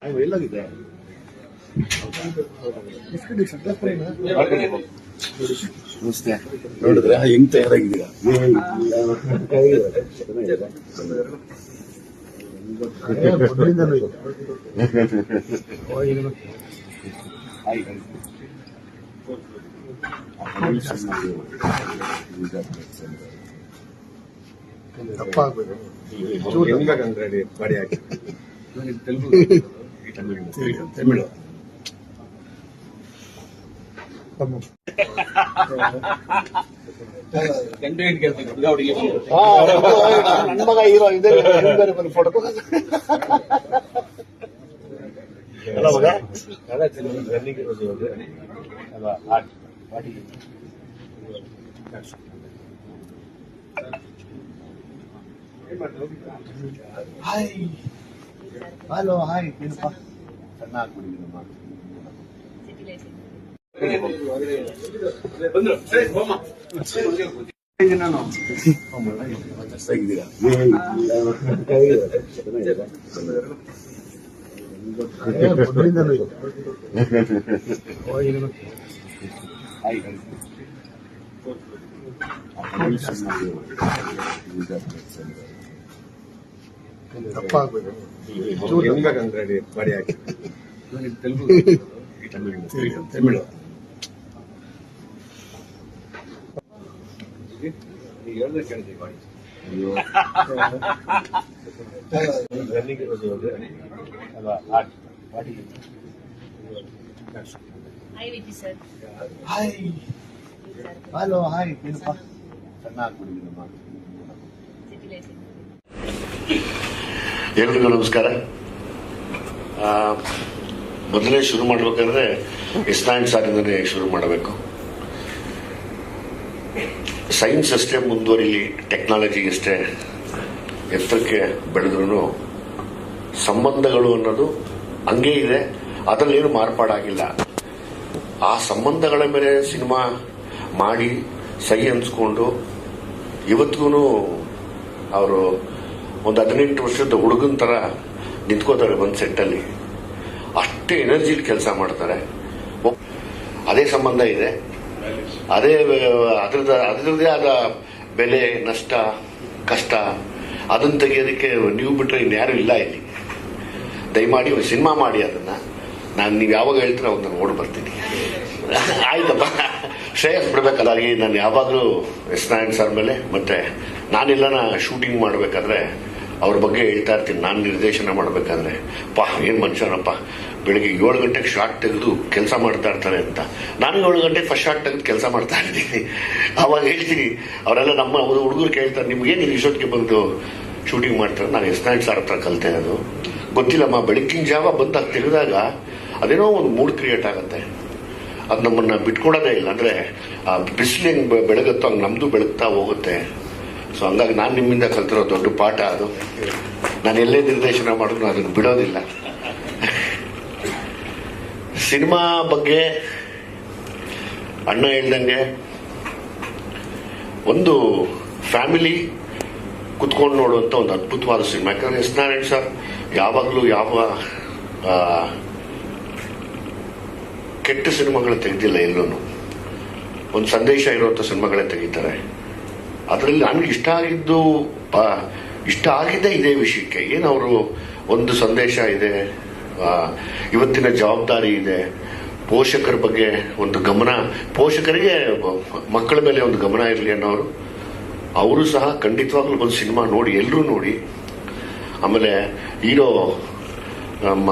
ಎಲ್ಲಾಗಿದೆ ನಮಸ್ತೆ. ನೋಡಿದ್ರೆ ಹೆಂಗ್ ತಯಾರಾಗಿದ್ದೀರಾ? ತಪ್ಪಾಗ್ಬೇಕು ಗಾಡಿ ಹಾಕಿ ತಮಿಳು ನನ್ನ ಮಗ ಹೀರೋ ಇದೆ ಫೋಟೋ ಅಲ್ಲ ಮಗ ರನ್ನಿಂಗ್ ಇರೋದು ಅಲ್ವಾ? ಹಾಯ್ ಹಲೋ ಹಾಯ್ ಏನಪ್ಪ ಸಣ್ಣ ಆಗ್ಬಿಟ್ಟಿದ್ದೀನಮ್ಮ. ತಪ್ಪಾಗ್ಬೇಕು ಗಾಡಿ ಹಾಕಿ ತಮಿಳು ರನ್ನಿಂಗ್ ಇರೋದು ಅಲ್ವಾ? ಹಾಯ್ ಹಲೋ ಹಾಯ್ ಏನಪ್ಪ ಸಣ್ಣ ಆಗ್ಬಿಟ್ಟಿದ್ದೀನಮ್ಮ. ಎಲ್ರಿಗೂ ನಮಸ್ಕಾರ. ಮೊದಲೇ ಶುರು ಮಾಡಬೇಕಾದ್ರೆ ಎಸ್9 ಸಾಲಿಂದನೇ ಶುರು ಮಾಡಬೇಕು. ಸೈನ್ಸ್ ಅಷ್ಟೇ ಮುಂದುವರಿಲಿ, ಟೆಕ್ನಾಲಜಿ ಅಷ್ಟೇ ಎತ್ತರಕ್ಕೆ ಬೆಳೆದ್ರೂ ಸಂಬಂಧಗಳು ಅನ್ನೋದು ಹಂಗೇ ಇದೆ. ಅದರಲ್ಲೇನು ಮಾರ್ಪಾಡಾಗಿಲ್ಲ. ಆ ಸಂಬಂಧಗಳ ಮೇಲೆ ಸಿನಿಮಾ ಮಾಡಿ ಸೈ ಅನ್ಸ್ಕೊಂಡು ಇವತ್ತಿಗೂ ಅವರು ಒಂದು 18 ವರ್ಷದ ಹುಡುಗನ ಥರ ನಿಂತ್ಕೋತಾರೆ ಒಂದು ಸೆಟ್ಟಲ್ಲಿ. ಅಷ್ಟೇ ಎನರ್ಜಿಲಿ ಕೆಲಸ ಮಾಡ್ತಾರೆ. ಅದೇ ಸಂಬಂಧ ಇದೆ, ಅದೇ ಅದರದ್ದೇ ಆದ ಬೆಲೆ, ನಷ್ಟ, ಕಷ್ಟ. ಅದನ್ನು ತೆಗೆಯೋದಕ್ಕೆ ನೀವು ಬಿಟ್ಟರೆ ಇನ್ಯಾರೂ ಇಲ್ಲ ಇಲ್ಲಿ. ದಯಮಾಡಿ ಒಂದು ಸಿನಿಮಾ ಮಾಡಿ ಅದನ್ನು. ನೀವು ಯಾವಾಗ ಹೇಳ್ತೀರ ಅವಾಗ ನಾನು ಓಡಿ ಬರ್ತೀನಿ. ಆಯ್ತಪ್ಪ, ಶ್ರೇಯಸ್ ಬಿಡ್ಬೇಕಲ್ಲ. ನಾನು ಯಾವಾಗಲೂ ಎಸ್9 ಸರ್ ಮೇಲೆ ಮತ್ತೆ ನಾನೆಲ್ಲ ಶೂಟಿಂಗ್ ಮಾಡಬೇಕಾದ್ರೆ ಅವ್ರ ಬಗ್ಗೆ ಹೇಳ್ತಾ ಇರ್ತೀನಿ. ನಾನು ನಿರ್ದೇಶನ ಮಾಡಬೇಕಾದ್ರೆ ಏನು ಮನುಷ್ಯನಪ್ಪ, ಬೆಳಿಗ್ಗೆ 7 ಗಂಟೆಗೆ ಶಾರ್ಟ್ ತೆಗೆದು ಕೆಲಸ ಮಾಡ್ತಾ ಇರ್ತಾರೆ ಅಂತ. ನಾನು 7 ಗಂಟೆಗೆ ಫಸ್ಟ್ ಶಾರ್ಟ್ ತೆಗೆದು ಕೆಲಸ ಮಾಡ್ತಾ ಇರ್ತೀನಿ. ಅವಾಗ ಹೇಳ್ತೀನಿ, ಅವರೆಲ್ಲ ನಮ್ಮ ಹುಡುಗರು ಕೇಳ್ತಾರೆ, ನಿಮ್ಗೇನು ಇಷ್ಟೊತ್ತಿಗೆ ಬಂದು ಶೂಟಿಂಗ್ ಮಾಡ್ತಾರೆ? ನಾನು ಎಸ್9 ಸರ್ ಹತ್ರ ಕಲಿತೆ. ಅದು ಗೊತ್ತಿಲ್ಲಮ್ಮ, ಬೆಳಗ್ಗಿನ ಜಾವ ಬಂದಾಗ ತೆಗೆದಾಗ ಅದೇನೋ ಒಂದು ಮೂಡ್ ಕ್ರಿಯೇಟ್ ಆಗುತ್ತೆ. ಅದು ನಮ್ಮನ್ನು ಬಿಟ್ಕೊಡೋದೇ ಇಲ್ಲ. ಅಂದರೆ ಬಿಸಿಲು ಹೆಂಗೆ ಬೆಳಗುತ್ತೋ ಹಂಗೆ ನಮ್ಮದು ಬೆಳಗ್ತಾ ಹೋಗುತ್ತೆ. ಸೊ ಹಂಗಾಗಿ ನಾನು ನಿಮ್ಮಿಂದ ಕಲ್ತಿರೋ ದೊಡ್ಡ ಪಾಠ ಅದು. ನಾನು ಎಲ್ಲೇ ನಿರ್ದೇಶನ ಮಾಡಿದ್ರು ಅದನ್ನು ಬಿಡೋದಿಲ್ಲ. ಸಿನಿಮಾ ಬಗ್ಗೆ ಅಣ್ಣ ಹೇಳ್ದಂಗೆ ಒಂದು ಫ್ಯಾಮಿಲಿ ಕುತ್ಕೊಂಡು ನೋಡುವಂಥ ಒಂದು ಅದ್ಭುತವಾದ ಸಿನಿಮಾ. ಯಾಕಂದರೆ ಎಸ್9 ಸರ್ ಯಾವಾಗಲೂ ಯಾವ ಕೆಟ್ಟ ಸಿನಿಮಾಗಳು ತೆಗೆದಿಲ್ಲ. ಎಲ್ಲೂ ಒಂದು ಸಂದೇಶ ಇರುವಂಥ ಸಿನಿಮಾಗಳೇ ತೆಗಿತಾರೆ. ಅದರಲ್ಲಿ ನನಗೆ ಇಷ್ಟ ಆಗಿದ್ದೇ ಇದೇ ವಿಷಯಕ್ಕೆ. ಏನವರು ಒಂದು ಸಂದೇಶ ಇದೆ, ಇವತ್ತಿನ ಜವಾಬ್ದಾರಿ ಇದೆ, ಪೋಷಕರ ಬಗ್ಗೆ ಒಂದು ಗಮನ, ಪೋಷಕರಿಗೆ ಮಕ್ಕಳ ಮೇಲೆ ಒಂದು ಗಮನ ಇರಲಿ ಅನ್ನೋರು. ಅವರು ಸಹ ಖಂಡಿತವಾಗ್ಲೂ ಒಂದು ಸಿನಿಮಾ ನೋಡಿ, ಎಲ್ಲರೂ ನೋಡಿ. ಆಮೇಲೆ ಹೀರೋ ನಮ್ಮ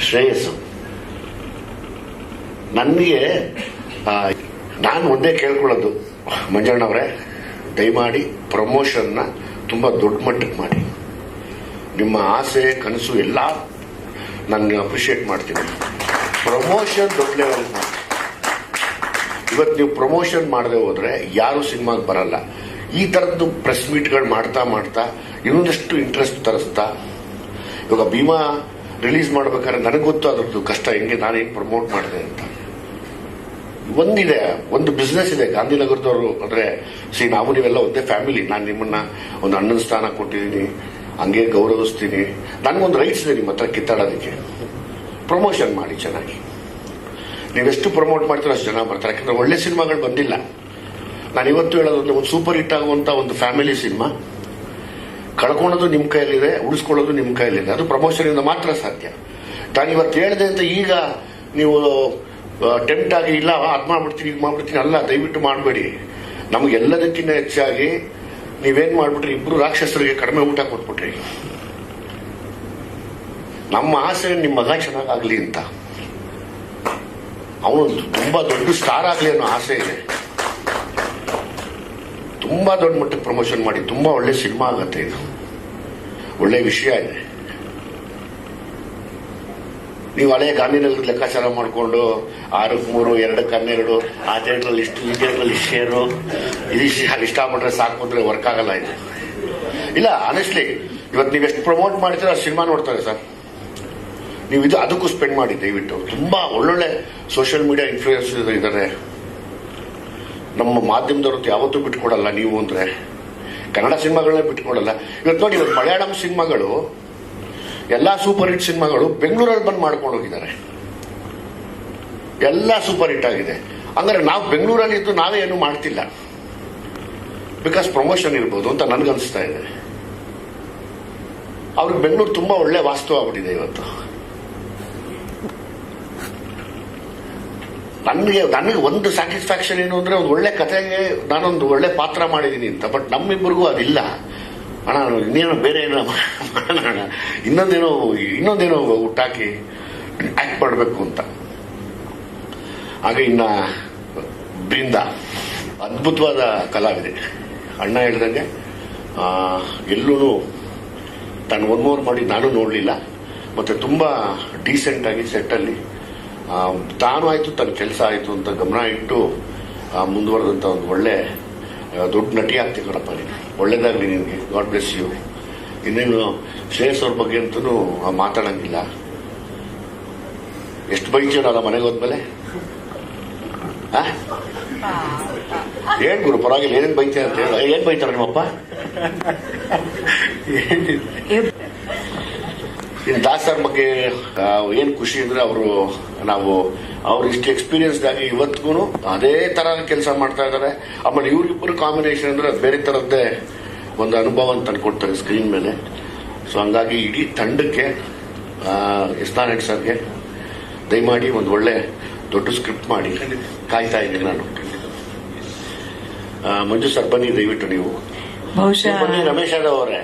ಶ್ರೇಯಸ್, ನನಗೆ ನಾನು ಒಂದೇ ಕೇಳ್ಕೊಳ್ಳೋದು, ಮಂಜಣ್ಣವರೇ ದಯಮಾಡಿ ಪ್ರಮೋಷನ್ನ ತುಂಬ ದೊಡ್ಡ ಮಟ್ಟಕ್ಕೆ ಮಾಡಿ. ನಿಮ್ಮ ಆಸೆ ಕನಸು ಎಲ್ಲ ನಾನು ಅಪ್ರಿಷಿಯೇಟ್ ಮಾಡ್ತೀನಿ. ಪ್ರಮೋಷನ್ ದೊಡ್ಡ ಲೆವೆಲ್ ಮಾಡಿ. ಇವತ್ತು ನೀವು ಪ್ರಮೋಷನ್ ಮಾಡದೆ ಹೋದ್ರೆ ಯಾರು ಸಿನಿಮಾಗೆ ಬರಲ್ಲ. ಈ ಥರದ್ದು ಪ್ರೆಸ್ ಮೀಟ್ಗಳು ಮಾಡ್ತಾ ಇನ್ನೊಂದಷ್ಟು ಇಂಟ್ರೆಸ್ಟ್ ತರಿಸ್ತಾ, ಇವಾಗ ಭೀಮಾ ರಿಲೀಸ್ ಮಾಡ್ಬೇಕಾದ್ರೆ ನನಗೆ ಗೊತ್ತು ಅದ್ರದ್ದು ಕಷ್ಟ, ಹೆಂಗೆ ನಾನು ಹೆಂಗೆ ಪ್ರಮೋಟ್ ಮಾಡಿದೆ ಅಂತ. ಒಂದಿದೆ, ಒಂದು ಬಿಸ್ನೆಸ್ ಇದೆ ಗಾಂಧಿನಗರದವರು. ಅಂದ್ರೆ ನಾವು ನೀವೆಲ್ಲ ಒಂದೇ ಫ್ಯಾಮಿಲಿ. ನಾನು ನಿಮ್ಮನ್ನ ಒಂದು ಅಣ್ಣನ ಸ್ಥಾನ ಕೊಟ್ಟಿದ್ದೀನಿ, ಹಂಗೆ ಗೌರವಿಸ್ತೀನಿ. ನನಗೊಂದು ರೈಟ್ಸ್ ಇದೆ ನಿಮ್ಮ ಹತ್ರ ಕಿತ್ತಾಡೋದಕ್ಕೆ. ಪ್ರಮೋಷನ್ ಮಾಡಿ ಚೆನ್ನಾಗಿ. ನೀವೆಷ್ಟು ಪ್ರಮೋಟ್ ಮಾಡ್ತೀರೋ ಅಷ್ಟು ಜನ ಬರ್ತಾರೆ. ಯಾಕಂದ್ರೆ ಒಳ್ಳೆ ಸಿನಿಮಾಗಳು ಬಂದಿಲ್ಲ. ನಾನು ಇವತ್ತು ಹೇಳೋದು ಒಂದು ಸೂಪರ್ ಹಿಟ್ ಆಗುವಂತ ಒಂದು ಫ್ಯಾಮಿಲಿ ಸಿನಿಮಾ ಕಳ್ಕೊಳ್ಳೋದು ನಿಮ್ಮ ಕೈಯಲ್ಲಿದೆ, ಉಳಿಸ್ಕೊಳ್ಳೋದು ನಿಮ್ಮ ಕೈಯಲ್ಲಿದೆ. ಅದು ಪ್ರಮೋಷನ್ ಇಂದ ಮಾತ್ರ ಸಾಧ್ಯ. ನಾನು ಇವತ್ತು ಹೇಳಿದೆ ಅಂತ ಈಗ ನೀವು ಟೆಂಪ್ಟ್ ಆಗಿ ಇಲ್ಲ ಅದ್ ಮಾಡ್ಬಿಡ್ತೀನಿ ಈಗ ಮಾಡ್ಬಿಡ್ತೀನಿ ಅಲ್ಲ, ದಯವಿಟ್ಟು ಮಾಡಬೇಡಿ. ನಮಗೆಲ್ಲದಕ್ಕಿಂತ ಹೆಚ್ಚಾಗಿ ನೀವೇನ್ ಮಾಡ್ಬಿಟ್ರಿ, ಇಬ್ರು ರಾಕ್ಷಸರಿಗೆ ಕಡಿಮೆ ಊಟ ಕೊಟ್ಬಿಟ್ರಿ. ನಮ್ಮ ಆಸೆ ನಿಮ್ಮ ಮಗ ಚೆನ್ನಾಗಾಗ್ಲಿ ಅಂತ, ಅವನು ತುಂಬಾ ದೊಡ್ಡ ಸ್ಟಾರ್ ಆಗ್ಲಿ ಅನ್ನೋ ಆಸೆ ಇದೆ. ತುಂಬಾ ದೊಡ್ಡ ಮಟ್ಟಕ್ಕೆ ಪ್ರಮೋಷನ್ ಮಾಡಿ ತುಂಬಾ ಒಳ್ಳೆ ಸಿನಿಮಾ ಆಗತ್ತೆ. ಇದು ಒಳ್ಳೆ ವಿಷಯ ಇದೆ. ನೀವು ಹಳೆಯ ಗಾಂಧಿನಗರದ ಲೆಕ್ಕಾಚಾರ ಮಾಡಿಕೊಂಡು 6ಕ್ಕೆ 3, 2ಕ್ಕೆ 12, ಆ ಥಿಯೇಟ್ರಲ್ಲಿ ಇಷ್ಟು, ಈ ಥಿಯೇಟ್ರಲ್ಲಿ ಶೇರು, ಇಷ್ಟ ಆಗ್ಬಿಟ್ರೆ ಸಾಕು ಅಂದ್ರೆ ವರ್ಕ್ ಆಗಲ್ಲ ಇದು. ಇಲ್ಲ, ಆನೆಸ್ಟ್ಲಿ ಇವತ್ತು ನೀವು ಎಷ್ಟು ಪ್ರಮೋಟ್ ಮಾಡ್ತೀರೋ ಆ ಸಿನಿಮಾ ನೋಡ್ತಾರೆ ಸರ್. ನೀವು ಇದು ಅದಕ್ಕೂ ಸ್ಪೆಂಡ್ ಮಾಡಿ ದಯವಿಟ್ಟು. ತುಂಬಾ ಒಳ್ಳೊಳ್ಳೆ ಸೋಷಿಯಲ್ ಮೀಡಿಯಾ ಇನ್ಫ್ಲೂಯೆನ್ಸರ್ ಇದ್ದಾರೆ. ನಮ್ಮ ಮಾಧ್ಯಮದವ್ರದ್ದು ಯಾವತ್ತೂ ಬಿಟ್ಕೊಡಲ್ಲ. ನೀವು ಅಂದ್ರೆ ಕನ್ನಡ ಸಿನಿಮಾಗಳನ್ನೇ ಬಿಟ್ಕೊಡಲ್ಲ. ಇವತ್ತು ನೋಡಿ, ಇವತ್ತು ಮಲಯಾಳಂ ಸಿನಿಮಾಗಳು ಎಲ್ಲಾ ಸೂಪರ್ ಹಿಟ್ ಸಿನಿಮಾಗಳು ಬೆಂಗಳೂರಲ್ಲಿ ಬಂದು ಮಾಡ್ಕೊಂಡು ಹೋಗಿದ್ದಾರೆ. ಎಲ್ಲ ಸೂಪರ್ ಹಿಟ್ ಆಗಿದೆ. ಅಂದ್ರೆ ನಾವು ಬೆಂಗಳೂರಲ್ಲಿ ಇದ್ದು ನಾವೇ ಏನು ಮಾಡ್ತಿಲ್ಲ. ಬಿಕಾಸ್ ಪ್ರಮೋಷನ್ ಇರ್ಬೋದು ಅಂತ ನನ್ಗನ್ಸ್ತಾ ಇದೆ. ಅವ್ರಿಗೆ ಬೆಂಗಳೂರು ತುಂಬಾ ಒಳ್ಳೆ ವಾಸ್ತು ಆಗ್ಬಿಟ್ಟಿದೆ ಇವತ್ತು. ನನಗೆ ಒಂದು ಸ್ಯಾಟಿಸ್ಫ್ಯಾಕ್ಷನ್ ಏನು ಅಂದ್ರೆ, ಒಂದು ಒಳ್ಳೆ ಕಥೆಗೆ ನಾನೊಂದು ಒಳ್ಳೆ ಪಾತ್ರ ಮಾಡಿದೀನಿ ಅಂತ. ಬಟ್ ನಮ್ಮಿಬ್ಬರಿಗೂ ಅದಿಲ್ಲ. ಅಣ್ಣ ಇನ್ನೇನೋ ಬೇರೆ ಏನೋ ಮಾಡೋಣ, ಇನ್ನೊಂದೇನೋ ಹುಟ್ಟಾಕಿ ಆಕ್ಟ್ ಮಾಡಬೇಕು ಅಂತ. ಹಾಗೆ ಇನ್ನ ಬೃಂದ ಅದ್ಭುತವಾದ ಕಲಾವಿದೆ. ಅಣ್ಣ ಹೇಳ್ದಂಗೆ ಎಲ್ಲೂ ತಾನು ಒನ್ ಮಾಡಿ ನಾನು ನೋಡಲಿಲ್ಲ. ಮತ್ತೆ ತುಂಬಾ ಡೀಸೆಂಟ್ ಆಗಿ ಸೆಟ್ಟಲ್ಲಿ ತಾನು ಆಯ್ತು, ತನ್ನ ಕೆಲಸ ಆಯ್ತು ಅಂತ ಗಮನ ಇಟ್ಟು ಮುಂದುವರೆದಂತ ಒಂದು ಒಳ್ಳೆ ದೊಡ್ಡ ನಟಿ ಆಗ್ತೀವಿ ಕಣಪ್ಪ. ನೀನು ಒಳ್ಳೇದಾಗ್ಲಿ ನಿನಗೆ. God bless you. ಇನ್ನೇನು ಶ್ರೇಯಸ್ ಅವ್ರ ಬಗ್ಗೆ ಅಂತೂ ಮಾತಾಡಂಗಿಲ್ಲ. ಎಷ್ಟು ಬೈತೀವಲ್ಲ ಮನೆಗೆ ಹೋದ್ಮೇಲೆ. ಏನ್ ಗುರು ಪರವಾಗಿಲ್ಲ, ಏನೇನು ಬೈತೀಯ ಅಂತ ಹೇಳ. ಏನ್ ಬೈತಾರ ನಿಮ್ಮಪ್ಪ? ಇನ್ನು ದಾಸರ ಬಗ್ಗೆ ಏನ್ ಖುಷಿ ಅಂದ್ರೆ, ನಾವು ಅವ್ರು ಇಷ್ಟು ಎಕ್ಸ್ಪೀರಿಯನ್ಸ್ಡ್ ಆಗಿ ಇವತ್ತಿಗೂ ಅದೇ ತರ ಕೆಲಸ ಮಾಡ್ತಾ ಇದ್ದಾರೆ. ಆಮೇಲೆ ಇವ್ರಿಬ್ಬರು ಕಾಂಬಿನೇಷನ್ ಅಂದ್ರೆ ಬೇರೆ ತರದ್ದೇ ಒಂದು ಅನುಭವ ಅಂತ ಅನ್ಕೊಡ್ತಾರೆ ಸ್ಕ್ರೀನ್ ಮೇಲೆ. ಸೊ ಹಂಗಾಗಿ ಇಡೀ ತಂಡಕ್ಕೆ ಎಸ್ನಾನ್ ಸರ್ಗೆ ದಯಮಾಡಿ ಒಂದು ಒಳ್ಳೆ ದೊಡ್ಡ ಸ್ಕ್ರಿಪ್ಟ್ ಮಾಡಿ ಕಾಯ್ತಾ ಇದ್ದೀನಿ ನಾನು. ಮಂಜು ಸರ್ ಬನ್ನಿ ದಯವಿಟ್ಟು ನೀವು. ಬಹುಶಃ ಬನ್ನಿ ರಮೇಶ್ ಯಾದವ್ ಅವರೇ.